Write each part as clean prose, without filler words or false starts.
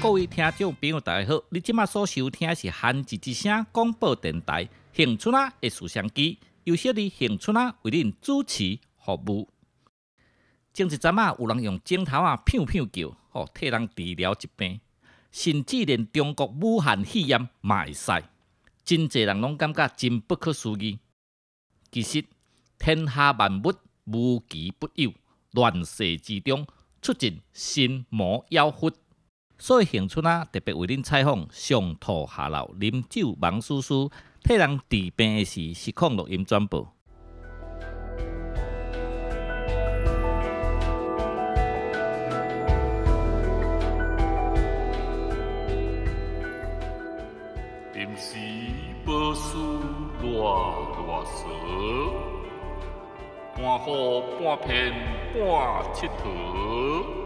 各位听众朋友，大家好！你即马所收听的是韩之之声广播电台恒春仔的摄像机，由小弟恒春仔为恁主持服务。前一阵有人用镜头片叫，替人治疗疾病，甚至连中国武汉肺炎嘛会使，真侪人拢感觉真不可思议。其实天下万物无奇不有，乱世之中出现心魔妖佛。所以恒春特别为恁采访上吐下流、啉酒盲叔叔，替人治病的事实况录音转播。临时无事乱说，半好半骗半佚佗。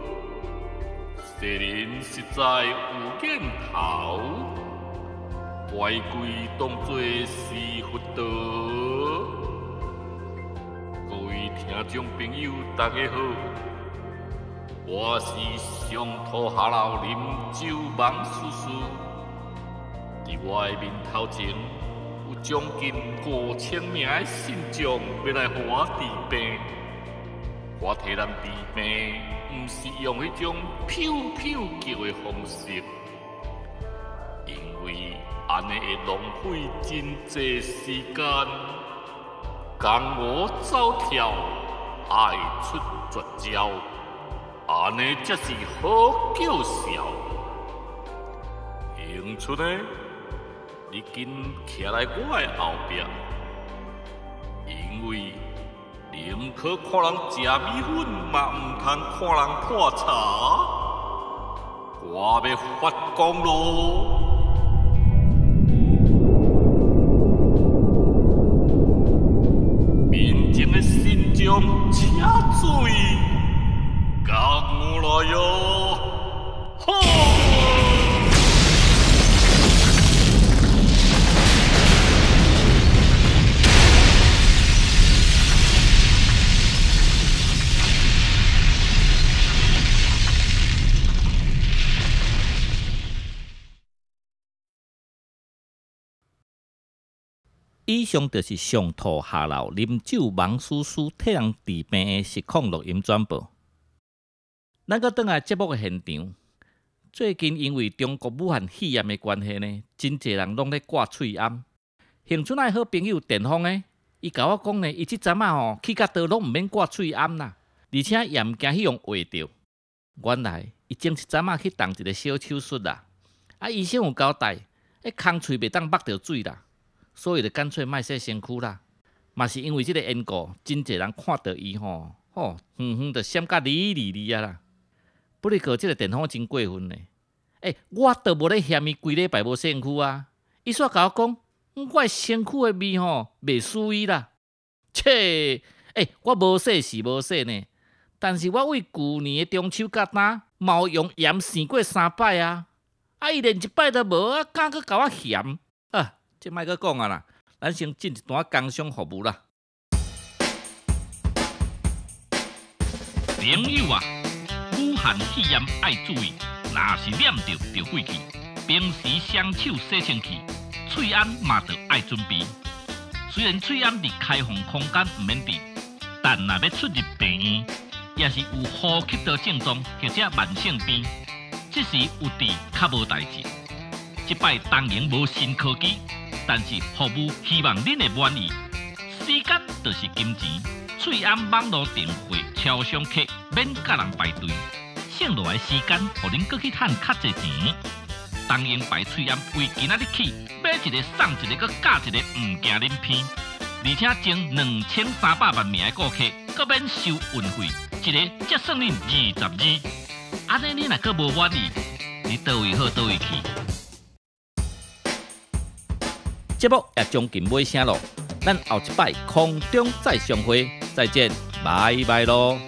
世人实在有见头，怪鬼当作是佛道。各位听众朋友，大家好，我是上吐下流啉酒盲叔叔。伫我的面头前有将近5000名的信众要来互我治病，我替人治病。毋是用迄种叫的方式，因为安尼会浪费真侪时间，江湖走跳，爱出绝招，安尼才是好叫笑。恒春的，你紧徛来我的后壁，因为。宁可看人食米粉，嘛毋通看人破茶。我要发功咯！面前的信众，请注意，跟我来哟！吼！以上就是上吐下流、啉酒盲叔叔替人治病的实况录音转播。咱搁转来节目的现场，最近因为中国武汉肺炎的关系呢，真侪人拢咧挂喙罨。恒春的好朋友电风呢，伊甲我讲呢，伊即阵去到倒拢毋免挂喙罨啦，而且也毋惊去用画着。原来伊前一阵去动一个小手术啦，医生有交代，空喙袂当擘着水啦。所以就干脆卖洗身躯啦，嘛是因为即个缘故，真侪人看到伊远远就闪甲离啊啦。不哩个即个电风真过分呢！我倒无咧嫌伊规礼拜无洗身躯啊，伊煞甲我讲，我的身躯的味袂输伊啦。切！我无洗是无洗呢，但是我为旧年的中秋甲呾，嘛有用盐洗过3摆啊，伊连一摆都无，敢搁甲我嫌啊！即莫阁讲啊啦，咱先进一段工商服务啦。朋友啊，武汉肺炎爱注意，若是染着就废去，平时双手洗清气，喙罨嘛着爱准备。虽然喙罨伫开放空间毋免戴，但若要出入病院，也是有呼吸道症状或者慢性病，即时有治较无代志。即摆当然无新科技。但是服务希望恁会满意，时间就是金钱。喙罨网络订货超商客免甲人排队，省落来时间，互恁搁去趁较侪钱。东英牌喙罨为今仔日起，买一个送一个，搁加一个，毋惊恁偏。而且前2300万名的顾客，搁免收运费，一个才算恁22。安尼你若搁无满意，你倒位好倒位去。节目也将近尾声咯，咱后一摆空中再相会，再见，拜拜咯。